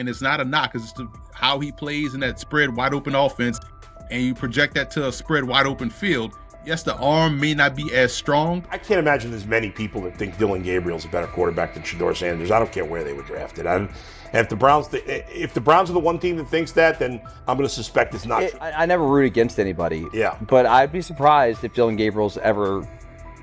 And it's not a knock, it's just how he plays in that spread wide open offense, and you project that to a spread wide open field. Yes, the arm may not be as strong. I can't imagine there's many people that think Dillon Gabriel's a better quarterback than Shedeur Sanders. I don't care where they were drafted. And if the Browns are the one team that thinks that, then I'm going to suspect it's not true. I never root against anybody. Yeah. But I'd be surprised if Dillon Gabriel's ever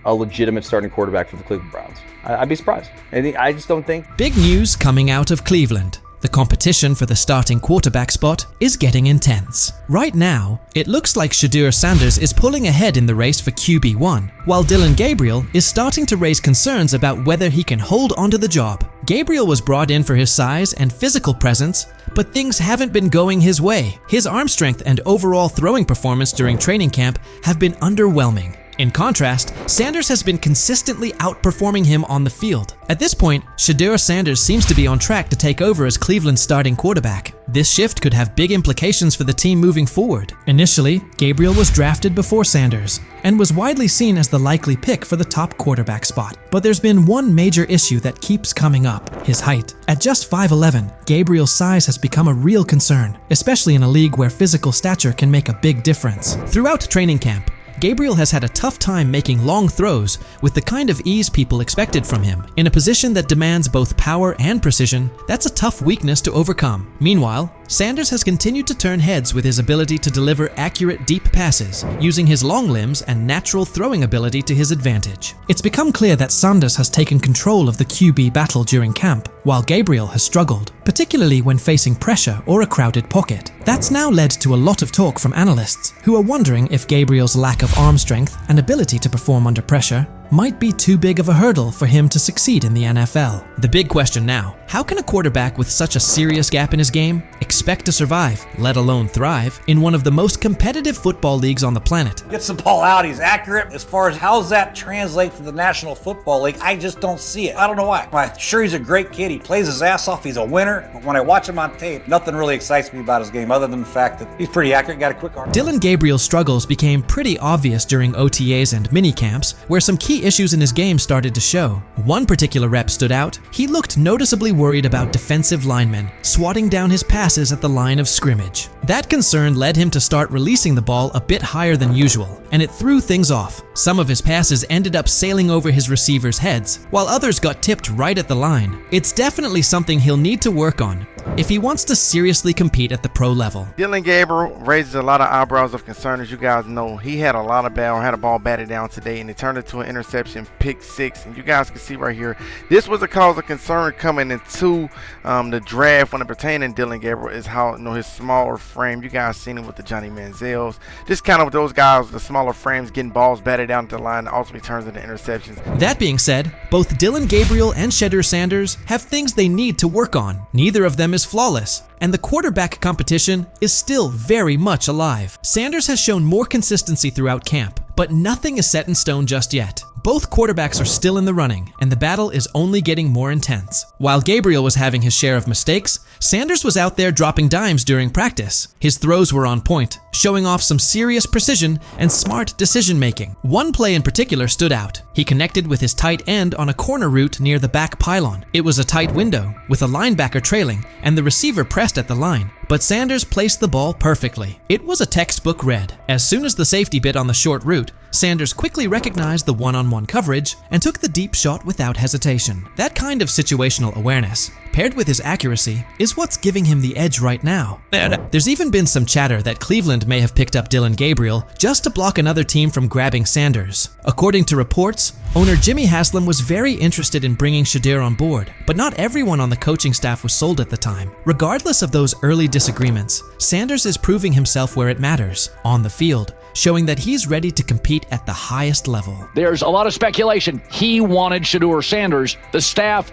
a legitimate starting quarterback for the Cleveland Browns. I'd be surprised. I just don't think. Big news coming out of Cleveland. The competition for the starting quarterback spot is getting intense. Right now, it looks like Shedeur Sanders is pulling ahead in the race for QB1, while Dillon Gabriel is starting to raise concerns about whether he can hold onto the job. Gabriel was brought in for his size and physical presence, but things haven't been going his way. His arm strength and overall throwing performance during training camp have been underwhelming. In contrast, Sanders has been consistently outperforming him on the field. At this point, Shedeur Sanders seems to be on track to take over as Cleveland's starting quarterback. This shift could have big implications for the team moving forward. Initially, Gabriel was drafted before Sanders and was widely seen as the likely pick for the top quarterback spot. But there's been one major issue that keeps coming up: his height. At just 5'11", Gabriel's size has become a real concern, especially in a league where physical stature can make a big difference. Throughout training camp, Gabriel has had a tough time making long throws with the kind of ease people expected from him. In a position that demands both power and precision, that's a tough weakness to overcome. Meanwhile, Sanders has continued to turn heads with his ability to deliver accurate deep passes, using his long limbs and natural throwing ability to his advantage. It's become clear that Sanders has taken control of the QB battle during camp, while Gabriel has struggled, particularly when facing pressure or a crowded pocket. That's now led to a lot of talk from analysts, who are wondering if Gabriel's lack of arm strength and ability to perform under pressure might be too big of a hurdle for him to succeed in the NFL. The big question now: how can a quarterback with such a serious gap in his game expect to survive, let alone thrive, in one of the most competitive football leagues on the planet? Gets the ball out, he's accurate. As far as how does that translate to the National Football League, I just don't see it. I don't know why. I'm sure he's a great kid, he plays his ass off, he's a winner, but when I watch him on tape, nothing really excites me about his game other than the fact that he's pretty accurate, got a quick arm. Dillon Gabriel's struggles became pretty obvious during OTAs and minicamps, where some key issues in his game started to show. One particular rep stood out. He looked noticeably worried about defensive linemen swatting down his passes at the line of scrimmage. That concern led him to start releasing the ball a bit higher than usual, and it threw things off. Some of his passes ended up sailing over his receivers' heads, while others got tipped right at the line. It's definitely something he'll need to work on if he wants to seriously compete at the pro level. Dillon Gabriel raises a lot of eyebrows of concern. As you guys know, he had a ball batted down today, and it turned into an interception, pick six. And you guys can see right here, this was a cause of concern coming into the draft when it pertained to Dillon Gabriel, is how, his smaller frame. You guys seen it with the Johnny Manziels. Just kind of with those guys, the smaller frames, getting balls batted down to the line, ultimately turns into interceptions. That being said, both Dillon Gabriel and Shedeur Sanders have things they need to work on. Neither of them is flawless, and the quarterback competition is still very much alive. Sanders has shown more consistency throughout camp, but nothing is set in stone just yet. Both quarterbacks are still in the running, and the battle is only getting more intense. While Gabriel was having his share of mistakes, Sanders was out there dropping dimes during practice. His throws were on point, showing off some serious precision and smart decision-making. One play in particular stood out. He connected with his tight end on a corner route near the back pylon. It was a tight window, with a linebacker trailing, and the receiver pressed at the line. But Sanders placed the ball perfectly. It was a textbook read. As soon as the safety bit on the short route, Sanders quickly recognized the one-on-one coverage and took the deep shot without hesitation. That kind of situational awareness, paired with his accuracy, is what's giving him the edge right now. There's even been some chatter that Cleveland may have picked up Dillon Gabriel just to block another team from grabbing Sanders. According to reports, owner Jimmy Haslam was very interested in bringing Shedeur on board, but not everyone on the coaching staff was sold at the time. Regardless of those early disagreements, Sanders is proving himself where it matters, on the field, showing that he's ready to compete at the highest level. There's a lot of speculation. He wanted Shedeur Sanders. The staff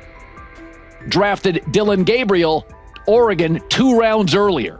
drafted Dillon Gabriel, Oregon, 2 rounds earlier.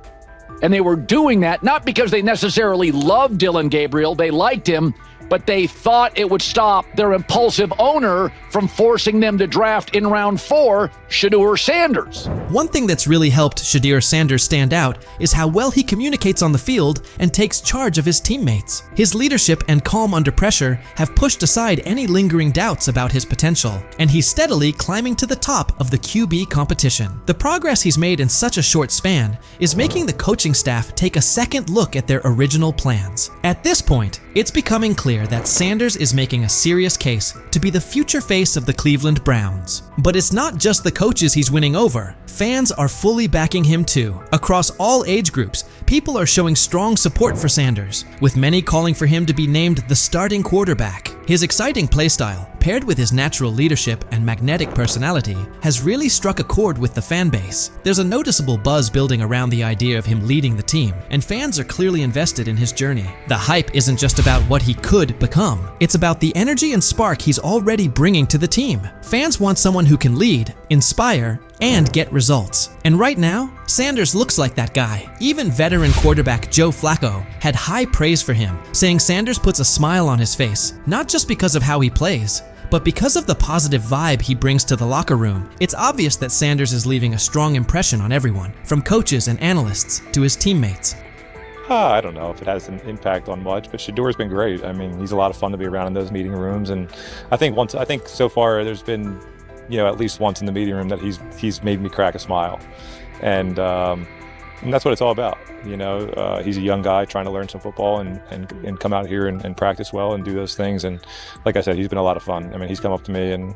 And they were doing that not because they necessarily loved Dillon Gabriel, they liked him, but they thought it would stop their impulsive owner from forcing them to draft in round 4 Shedeur Sanders. One thing that's really helped Shedeur Sanders stand out is how well he communicates on the field and takes charge of his teammates. His leadership and calm under pressure have pushed aside any lingering doubts about his potential, and he's steadily climbing to the top of the QB competition. The progress he's made in such a short span is making the coaching staff take a second look at their original plans. At this point, it's becoming clear that Sanders is making a serious case to be the future face of the Cleveland Browns. But it's not just the coaches he's winning over. Fans are fully backing him too. Across all age groups, people are showing strong support for Sanders, with many calling for him to be named the starting quarterback. His exciting playstyle, paired with his natural leadership and magnetic personality, has really struck a chord with the fan base. There's a noticeable buzz building around the idea of him leading the team, and fans are clearly invested in his journey. The hype isn't just about what he could become, it's about the energy and spark he's already bringing to the team. Fans want someone who can lead, inspire, and get results. And right now, Sanders looks like that guy. Even veteran quarterback Joe Flacco had high praise for him, saying Sanders puts a smile on his face, not just because of how he plays, but because of the positive vibe he brings to the locker room. It's obvious that Sanders is leaving a strong impression on everyone, from coaches and analysts to his teammates. I don't know if it has an impact on much, but Shedeur's been great. I mean, he's a lot of fun to be around in those meeting rooms, and I think so far there's been, at least once in the meeting room that he's made me crack a smile, and that's what it's all about. He's a young guy trying to learn some football and come out here and practice well and do those things. And like I said, he's been a lot of fun. I mean, he's come up to me and.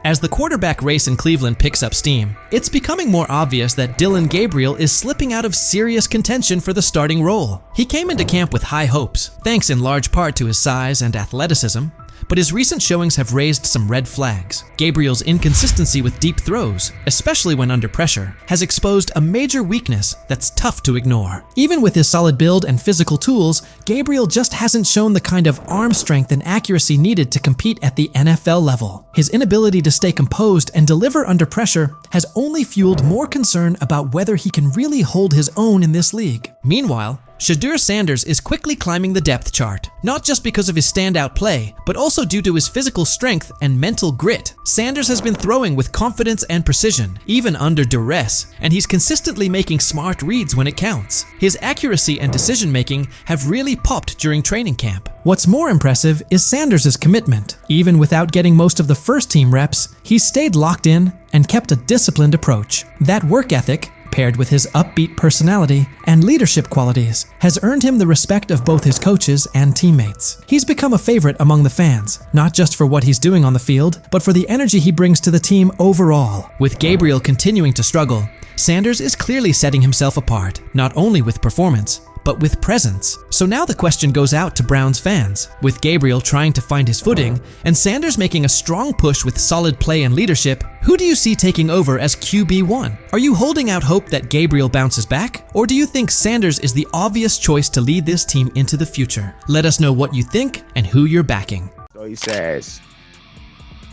As the quarterback race in Cleveland picks up steam, it's becoming more obvious that Dillon Gabriel is slipping out of serious contention for the starting role. He came into camp with high hopes, thanks in large part to his size and athleticism, but his recent showings have raised some red flags. Gabriel's inconsistency with deep throws, especially when under pressure, has exposed a major weakness that's tough to ignore. Even with his solid build and physical tools, Gabriel just hasn't shown the kind of arm strength and accuracy needed to compete at the NFL level. His inability to stay composed and deliver under pressure has only fueled more concern about whether he can really hold his own in this league. Meanwhile, Shedeur Sanders is quickly climbing the depth chart, not just because of his standout play, but also due to his physical strength and mental grit. Sanders has been throwing with confidence and precision, even under duress, and he's consistently making smart reads when it counts. His accuracy and decision-making have really popped during training camp. What's more impressive is Sanders' commitment. Even without getting most of the first-team reps, he's stayed locked in and kept a disciplined approach. That work ethic, paired with his upbeat personality and leadership qualities, has earned him the respect of both his coaches and teammates. He's become a favorite among the fans, not just for what he's doing on the field, but for the energy he brings to the team overall. With Gabriel continuing to struggle, Sanders is clearly setting himself apart, not only with performance, but with presence. So now the question goes out to Browns fans. With Gabriel trying to find his footing, and Sanders making a strong push with solid play and leadership, who do you see taking over as QB1? Are you holding out hope that Gabriel bounces back? Or do you think Sanders is the obvious choice to lead this team into the future? Let us know what you think and who you're backing. So he says,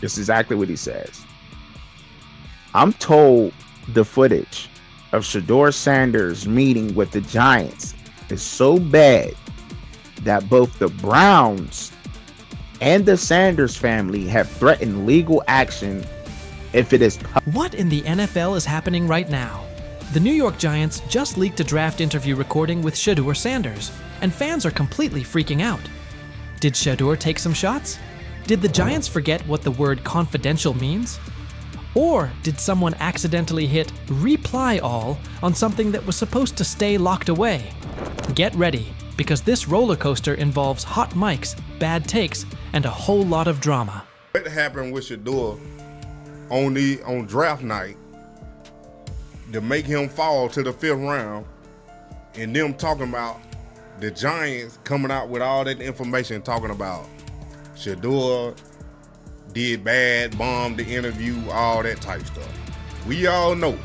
this is exactly what he says. I'm told the footage of Shedeur Sanders meeting with the Giants is so bad that both the Browns and the Sanders family have threatened legal action if it is. What in the NFL is happening right now? The New York Giants just leaked a draft interview recording with Shedeur Sanders, and fans are completely freaking out. Did Shedeur take some shots? Did the Giants forget what the word confidential means? Or did someone accidentally hit reply all on something that was supposed to stay locked away? Get ready, because this roller coaster involves hot mics, bad takes, and a whole lot of drama. What happened with Shedeur on draft night to make him fall to the 5th round, and them talking about the Giants coming out with all that information talking about Shedeur did bad, bombed the interview, all that type stuff. We all know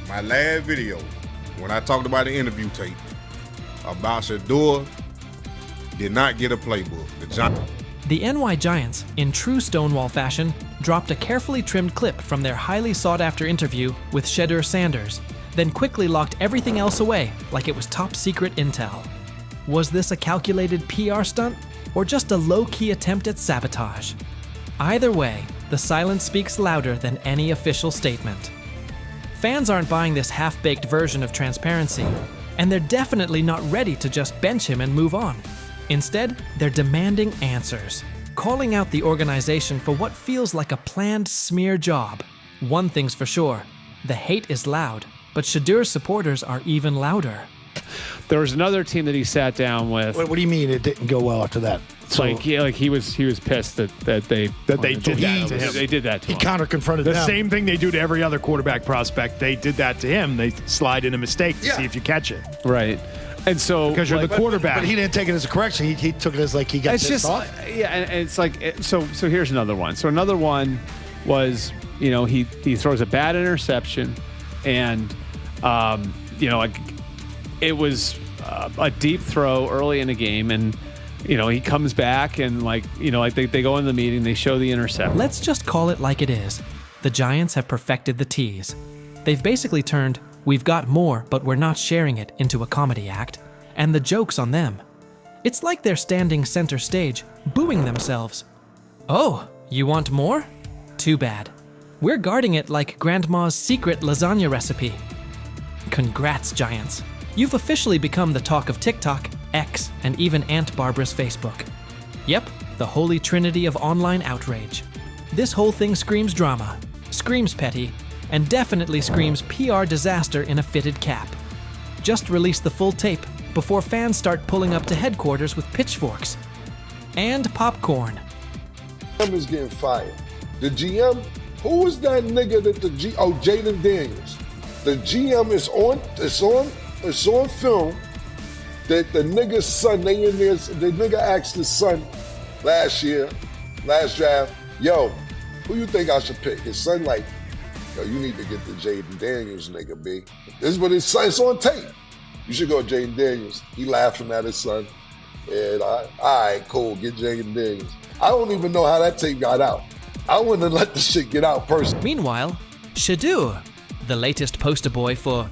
my last video when I talked about the interview tape about Shedeur did not get a playbook. The NY Giants, in true Stonewall fashion, dropped a carefully trimmed clip from their highly sought-after interview with Shedeur Sanders, then quickly locked everything else away like it was top-secret intel. Was this a calculated PR stunt, or just a low-key attempt at sabotage? Either way, the silence speaks louder than any official statement. Fans aren't buying this half-baked version of transparency, and they're definitely not ready to just bench him and move on. Instead, they're demanding answers, calling out the organization for what feels like a planned smear job. One thing's for sure, the hate is loud, but Shedeur's supporters are even louder. There was another team that he sat down with. What do you mean it didn't go well after that? So, he was pissed that they did that to him. They did that to him. He counter-confronted the them. same thing they do to every other quarterback prospect. They did that to him. They slide in a mistake to see if you catch it. Right. And so because you're the quarterback. But he didn't take it as a correction. He took it as like he got pissed off. Yeah, and it's like so here's another one. So another one was, he throws a bad interception, and it was a deep throw early in the game, and he comes back and they go in the meeting, they show the interception. Let's just call it like it is. The Giants have perfected the tease. They've basically turned "we've got more, but we're not sharing it" into a comedy act, and the joke's on them. It's like they're standing center stage, booing themselves. Oh, you want more? Too bad. We're guarding it like Grandma's secret lasagna recipe. Congrats, Giants. You've officially become the talk of TikTok, X, and even Aunt Barbara's Facebook. Yep, the holy trinity of online outrage. This whole thing screams drama, screams petty, and definitely screams PR disaster in a fitted cap. Just release the full tape before fans start pulling up to headquarters with pitchforks. And popcorn. GM is getting fired. The GM, who was that nigga that Jaden Daniels. The GM is on film that the nigga's son, the nigga asked his son last draft, yo, who you think I should pick? His son like, yo, you need to get the Jaden Daniels nigga, B. This is what his son, it's on tape. You should go Jaden Daniels. He laughing at his son. And all right, cool, get Jaden Daniels. I don't even know how that tape got out. I wouldn't have let the shit get out personally. Meanwhile, Shedeur, the latest poster boy for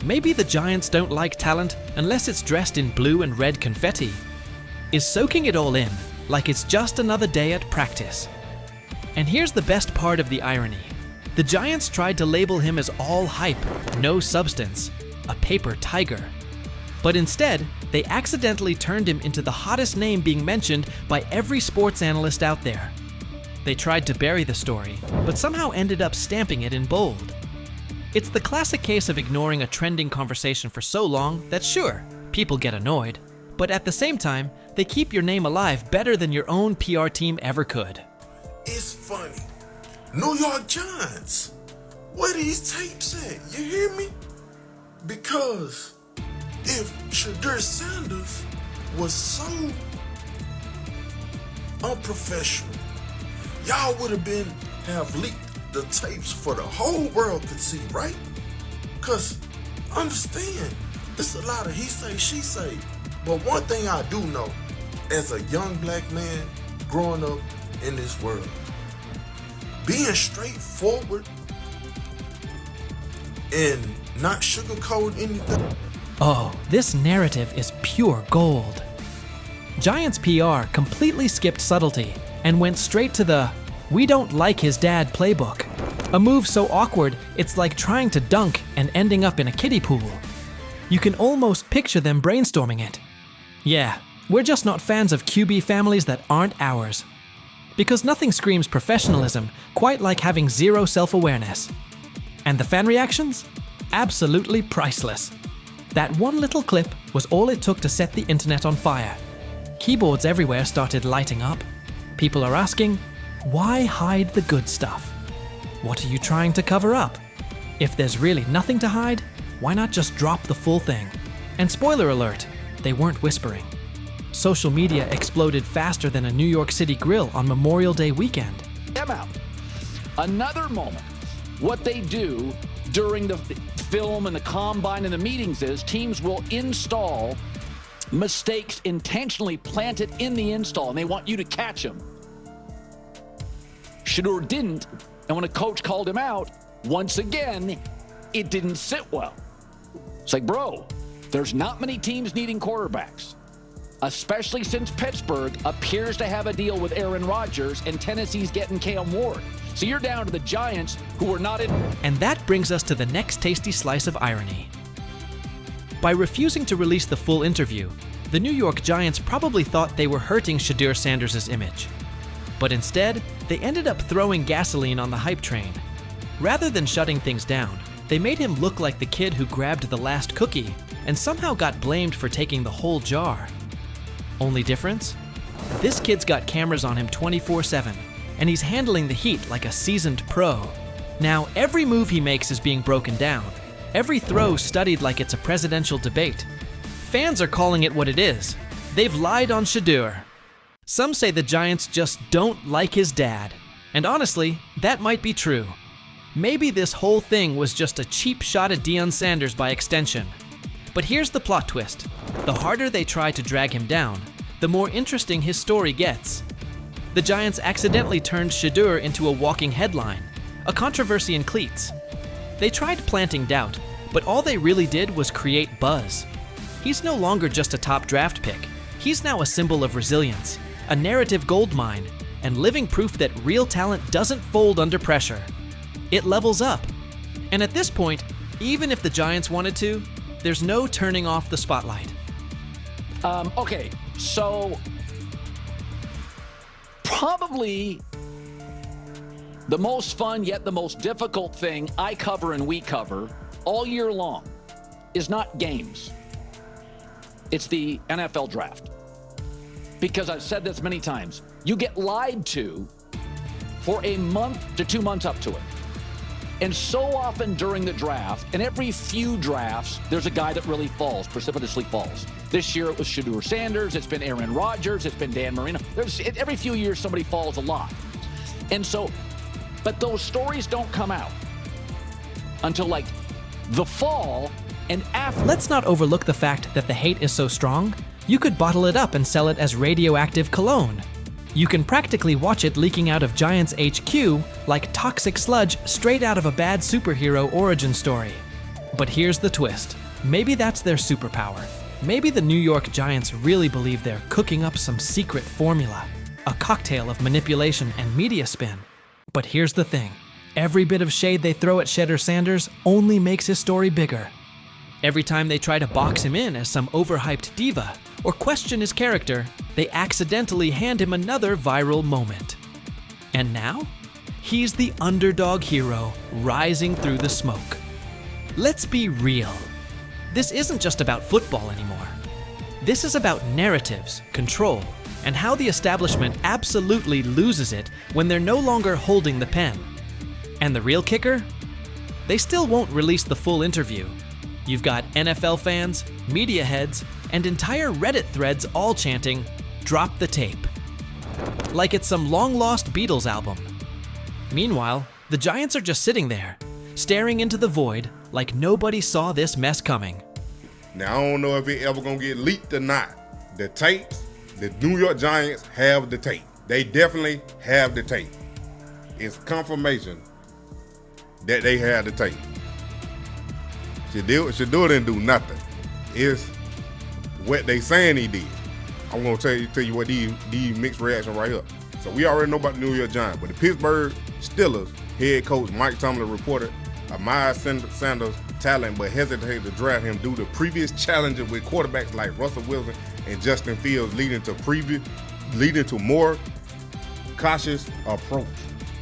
maybe the Giants don't like talent unless it's dressed in blue and red confetti, is soaking it all in like it's just another day at practice. And here's the best part of the irony. The Giants tried to label him as all hype, no substance, a paper tiger. But instead, they accidentally turned him into the hottest name being mentioned by every sports analyst out there. They tried to bury the story, but somehow ended up stamping it in bold. It's the classic case of ignoring a trending conversation for so long that sure, people get annoyed, but at the same time, they keep your name alive better than your own PR team ever could. It's funny. New York Giants, where these tapes at? You hear me? Because if Shedeur Sanders was so unprofessional, y'all would have leaked the tapes for the whole world could see, right? Cause understand, it's a lot of he say, she say. But one thing I do know, as a young black man growing up in this world, being straightforward and not sugarcoat anything. Oh, this narrative is pure gold. Giants PR completely skipped subtlety and went straight to the "we don't like his dad" playbook. A move so awkward, it's like trying to dunk and ending up in a kiddie pool. You can almost picture them brainstorming it. Yeah, we're just not fans of QB families that aren't ours. Because nothing screams professionalism quite like having zero self-awareness. And the fan reactions? Absolutely priceless. That one little clip was all it took to set the internet on fire. Keyboards everywhere started lighting up. People are asking, why hide the good stuff? What are you trying to cover up? If there's really nothing to hide, why not just drop the full thing? And spoiler alert, they weren't whispering. Social media exploded faster than a New York City grill on Memorial Day weekend. Them out. Another moment. What they do during the film and the combine and the meetings is teams will install mistakes intentionally planted in the install, and they want you to catch them. Shedeur didn't, and when a coach called him out, once again, it didn't sit well. It's like, bro, there's not many teams needing quarterbacks. especially since Pittsburgh appears to have a deal with Aaron Rodgers and Tennessee's getting Cam Ward. So you're down to the Giants, who are not in. And that brings us to the next tasty slice of irony. By refusing to release the full interview, the New York Giants probably thought they were hurting Shedeur Sanders' image. But instead, they ended up throwing gasoline on the hype train. Rather than shutting things down, they made him look like the kid who grabbed the last cookie and somehow got blamed for taking the whole jar. Only difference? This kid's got cameras on him 24/7, and he's handling the heat like a seasoned pro. Now, every move he makes is being broken down, every throw studied like it's a presidential debate. Fans are calling it what it is. They've lied on Shedeur. Some say the Giants just don't like his dad. And honestly, that might be true. Maybe this whole thing was just a cheap shot at Deion Sanders by extension. But here's the plot twist. The harder they try to drag him down, the more interesting his story gets. The Giants accidentally turned Shedeur into a walking headline, a controversy in cleats. They tried planting doubt, but all they really did was create buzz. He's no longer just a top draft pick. He's now a symbol of resilience, a narrative goldmine, and living proof that real talent doesn't fold under pressure. It levels up. And at this point, even if the Giants wanted to, there's no turning off the spotlight. Okay, so probably the most fun yet the most difficult thing I cover and we cover all year long is not games. It's the NFL draft. Because I've said this many times, you get lied to for a month to 2 months up to it. And so often during the draft, and every few drafts, there's a guy that really falls, precipitously falls. This year it was Shedeur Sanders, it's been Aaron Rodgers, it's been Dan Marino. Every few years somebody falls a lot. And so, but those stories don't come out until like the fall and after. Let's not overlook the fact that the hate is so strong, you could bottle it up and sell it as radioactive cologne. You can practically watch it leaking out of Giants HQ like toxic sludge straight out of a bad superhero origin story. But here's the twist. Maybe that's their superpower. Maybe the New York Giants really believe they're cooking up some secret formula, a cocktail of manipulation and media spin. But here's the thing. Every bit of shade they throw at Shedeur Sanders only makes his story bigger. Every time they try to box him in as some overhyped diva or question his character, they accidentally hand him another viral moment. And now, he's the underdog hero rising through the smoke. Let's be real. This isn't just about football anymore. This is about narratives, control, and how the establishment absolutely loses it when they're no longer holding the pen. And the real kicker? They still won't release the full interview. You've got NFL fans, media heads, and entire Reddit threads all chanting, "Drop the tape." Like it's some long-lost Beatles album. Meanwhile, the Giants are just sitting there, staring into the void like nobody saw this mess coming. Now, I don't know if it ever gonna get leaked or not. The tapes, the New York Giants have the tape. They definitely have the tape. It's confirmation that they have the tape. Shedeur didn't do nothing. It's what they saying he did. I'm gonna tell you what these mixed reactions right here. So we already know about the New York Giants, but the Pittsburgh Steelers head coach Mike Tomlin reported admired Sanders' talent, but hesitated to draft him due to previous challenges with quarterbacks like Russell Wilson and Justin Fields, leading to more cautious approach.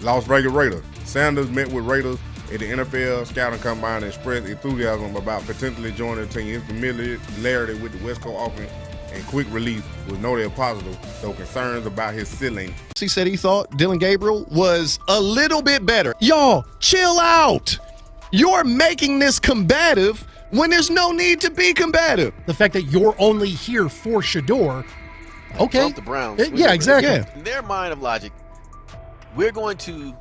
Las Vegas Raiders. Sanders met with Raiders at the NFL scouting combine and expressed enthusiasm about potentially joining the team. His familiarity with the West Coast offense and quick release was noted positive, though concerns about his ceiling. He said he thought Dillon Gabriel was a little bit better. Y'all, chill out. You're making this combative when there's no need to be combative. The fact that you're only here for Shedeur, okay. Both the Browns. Yeah, exactly. Yeah. In their mind of logic, we're going to,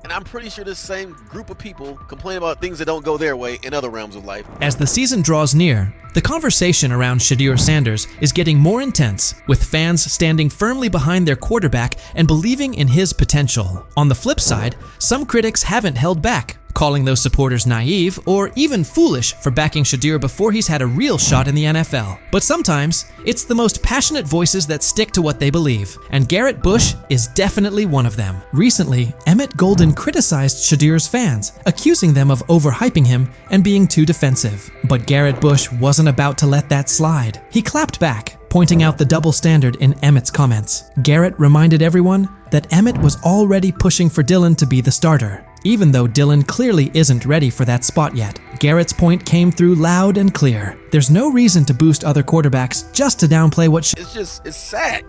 and I'm pretty sure this same group of people complain about things that don't go their way in other realms of life. As the season draws near, the conversation around Shedeur Sanders is getting more intense, with fans standing firmly behind their quarterback and believing in his potential. On the flip side, some critics haven't held back, calling those supporters naive or even foolish for backing Shedeur before he's had a real shot in the NFL. But sometimes, it's the most passionate voices that stick to what they believe, and Garrett Bush is definitely one of them. Recently, Emmett Golden criticized Shedeur's fans, accusing them of overhyping him and being too defensive. But Garrett Bush wasn't about to let that slide. He clapped back, pointing out the double standard in Emmett's comments. Garrett reminded everyone that Emmett was already pushing for Dillon to be the starter, even though Dillon clearly isn't ready for that spot yet. Garrett's point came through loud and clear. There's no reason to boost other quarterbacks just to downplay what It's sad.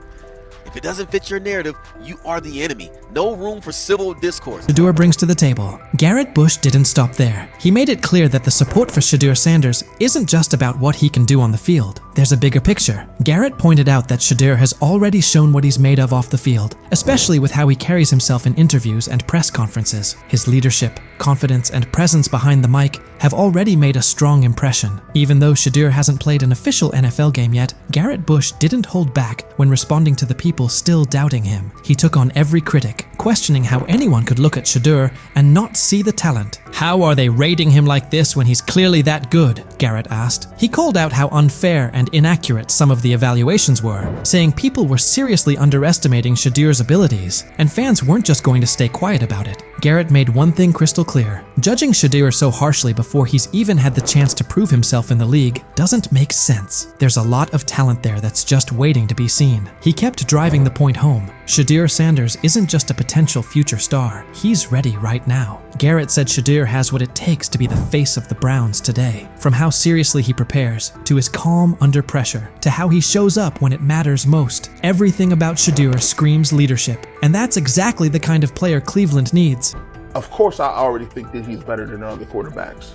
If it doesn't fit your narrative, you are the enemy. No room for civil discourse. Shedeur brings to the table. Garrett Bush didn't stop there. He made it clear that the support for Shedeur Sanders isn't just about what he can do on the field. There's a bigger picture. Garrett pointed out that Shedeur has already shown what he's made of off the field, especially with how he carries himself in interviews and press conferences. His leadership, confidence, and presence behind the mic have already made a strong impression. Even though Shedeur hasn't played an official NFL game yet, Garrett Bush didn't hold back when responding to the people still doubting him. He took on every critic, questioning how anyone could look at Shedeur and not see the talent. How are they rating him like this when he's clearly that good? Garrett asked. He called out how unfair and inaccurate some of the evaluations were, saying people were seriously underestimating Shedeur's abilities, and fans weren't just going to stay quiet about it. Garrett made one thing crystal clear. Judging Shedeur so harshly before he's even had the chance to prove himself in the league doesn't make sense. There's a lot of talent there that's just waiting to be seen. He kept driving the point home. Shedeur Sanders isn't just a potential future star. He's ready right now. Garrett said Shedeur has what it takes to be the face of the Browns today. From how seriously he prepares, to his calm under pressure, to how he shows up when it matters most. Everything about Shedeur screams leadership, and that's exactly the kind of player Cleveland needs. Of course, I already think that he's better than other quarterbacks.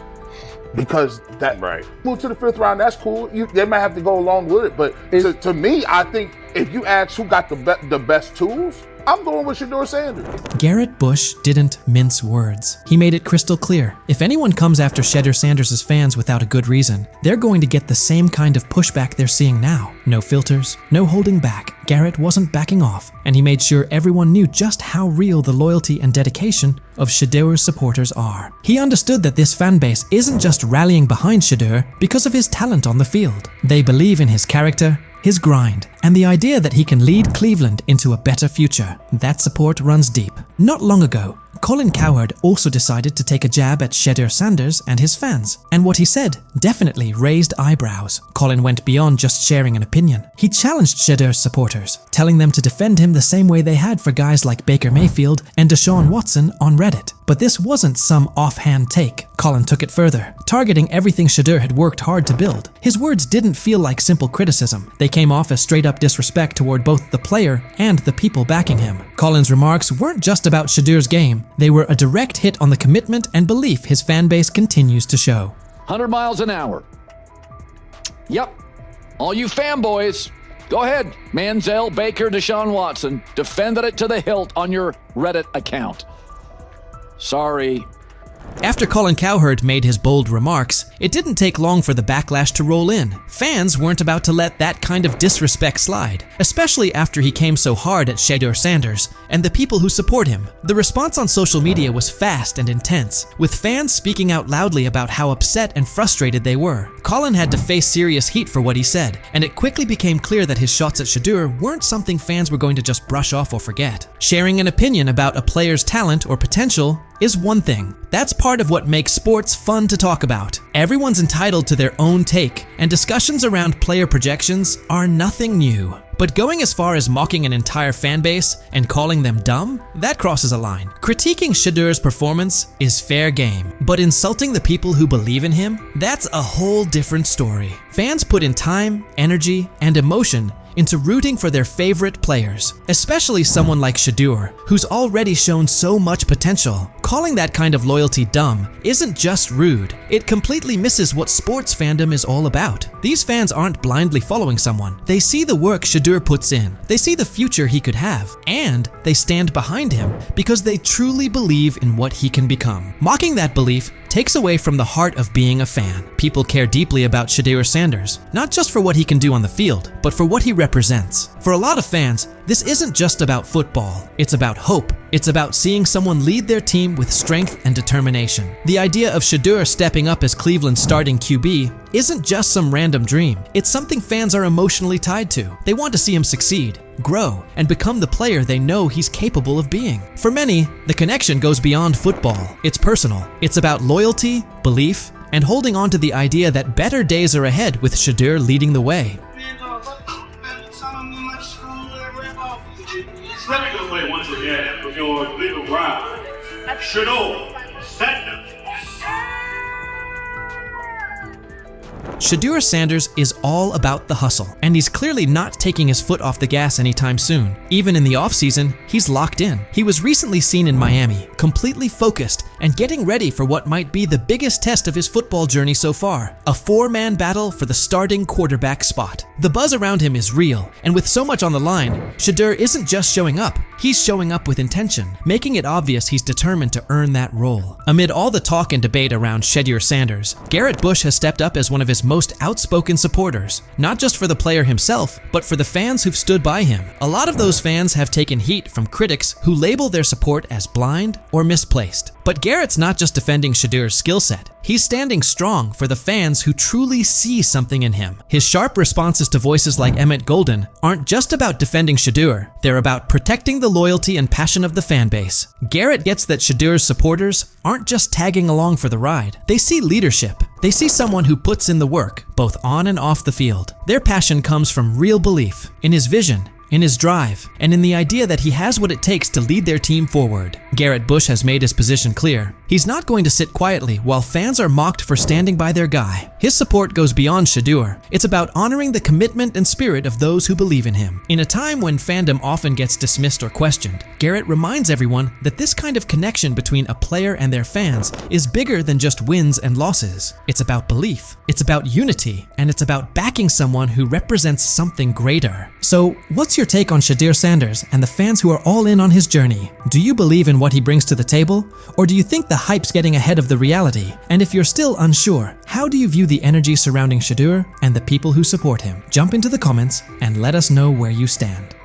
Because that move to the 5th round, that's cool. They might have to go along with it, but to me, I think if you ask who got the best tools, I'm going with Shedeur Sanders. Garrett Bush didn't mince words. He made it crystal clear. If anyone comes after Shedeur Sanders' fans without a good reason, they're going to get the same kind of pushback they're seeing now. No filters, no holding back. Garrett wasn't backing off, and he made sure everyone knew just how real the loyalty and dedication of Shedeur's supporters are. He understood that this fan base isn't just rallying behind Shedeur because of his talent on the field. They believe in his character, his grind, and the idea that he can lead Cleveland into a better future. That support runs deep. Not long ago, Colin Cowherd also decided to take a jab at Shedeur Sanders and his fans, and what he said definitely raised eyebrows. Colin went beyond just sharing an opinion. He challenged Shedeur's supporters, telling them to defend him the same way they had for guys like Baker Mayfield and Deshaun Watson on Reddit. But this wasn't some offhand take. Colin took it further, targeting everything Shedeur had worked hard to build. His words didn't feel like simple criticism. They came off as straight-up disrespect toward both the player and the people backing him. Colin's remarks weren't just about Shedeur's game. They were a direct hit on the commitment and belief his fan base continues to show. 100 miles an hour. Yep. All you fanboys, go ahead. Manziel, Baker, Deshaun Watson, defended it to the hilt on your Reddit account. Sorry. After Colin Cowherd made his bold remarks, it didn't take long for the backlash to roll in. Fans weren't about to let that kind of disrespect slide, especially after he came so hard at Shedeur Sanders and the people who support him. The response on social media was fast and intense, with fans speaking out loudly about how upset and frustrated they were. Colin had to face serious heat for what he said, and it quickly became clear that his shots at Shedeur weren't something fans were going to just brush off or forget. Sharing an opinion about a player's talent or potential is one thing. That's part of what makes sports fun to talk about. Everyone's entitled to their own take, and discussions around player projections are nothing new. But going as far as mocking an entire fan base and calling them dumb, that crosses a line. Critiquing Shedeur's performance is fair game, but insulting the people who believe in him, that's a whole different story. Fans put in time, energy, and emotion into rooting for their favorite players, especially someone like Shedeur, who's already shown so much potential. Calling that kind of loyalty dumb isn't just rude, it completely misses what sports fandom is all about. These fans aren't blindly following someone. They see the work Shedeur puts in, they see the future he could have, and they stand behind him because they truly believe in what he can become. Mocking that belief takes away from the heart of being a fan. People care deeply about Shedeur Sanders, not just for what he can do on the field, but for what he represents. For a lot of fans, this isn't just about football. It's about hope. It's about seeing someone lead their team with strength and determination. The idea of Shedeur stepping up as Cleveland's starting QB isn't just some random dream. It's something fans are emotionally tied to. They want to see him succeed, grow, and become the player they know he's capable of being. For many, the connection goes beyond football. It's personal. It's about loyalty, belief, and holding on to the idea that better days are ahead with Shedeur leading the way. Let me go play once again with your little round. Shedeur Sanders. Shedeur Sanders is all about the hustle, and he's clearly not taking his foot off the gas anytime soon. Even in the offseason, he's locked in. He was recently seen in Miami, completely focused and getting ready for what might be the biggest test of his football journey so far, a 4-man battle for the starting quarterback spot. The buzz around him is real, and with so much on the line, Shedeur isn't just showing up, he's showing up with intention, making it obvious he's determined to earn that role. Amid all the talk and debate around Shedeur Sanders, Garrett Bush has stepped up as one of his most outspoken supporters, not just for the player himself, but for the fans who've stood by him. A lot of those fans have taken heat from critics who label their support as blind or misplaced. But Garrett's not just defending Shedeur's skill set. He's standing strong for the fans who truly see something in him. His sharp responses to voices like Emmett Golden aren't just about defending Shedeur, they're about protecting the loyalty and passion of the fan base. Garrett gets that Shedeur's supporters aren't just tagging along for the ride. They see leadership. They see someone who puts in the work, both on and off the field. Their passion comes from real belief in his vision, in his drive, and in the idea that he has what it takes to lead their team forward. Garrett Bush has made his position clear. He's not going to sit quietly while fans are mocked for standing by their guy. His support goes beyond Shedeur. It's about honoring the commitment and spirit of those who believe in him. In a time when fandom often gets dismissed or questioned, Garrett reminds everyone that this kind of connection between a player and their fans is bigger than just wins and losses. It's about belief, it's about unity, and it's about backing someone who represents something greater. So, what's your take on Shedeur Sanders and the fans who are all in on his journey? Do you believe in what he brings to the table? Or do you think the hype's getting ahead of the reality? And if you're still unsure, how do you view the energy surrounding Shedeur and the people who support him? Jump into the comments and let us know where you stand.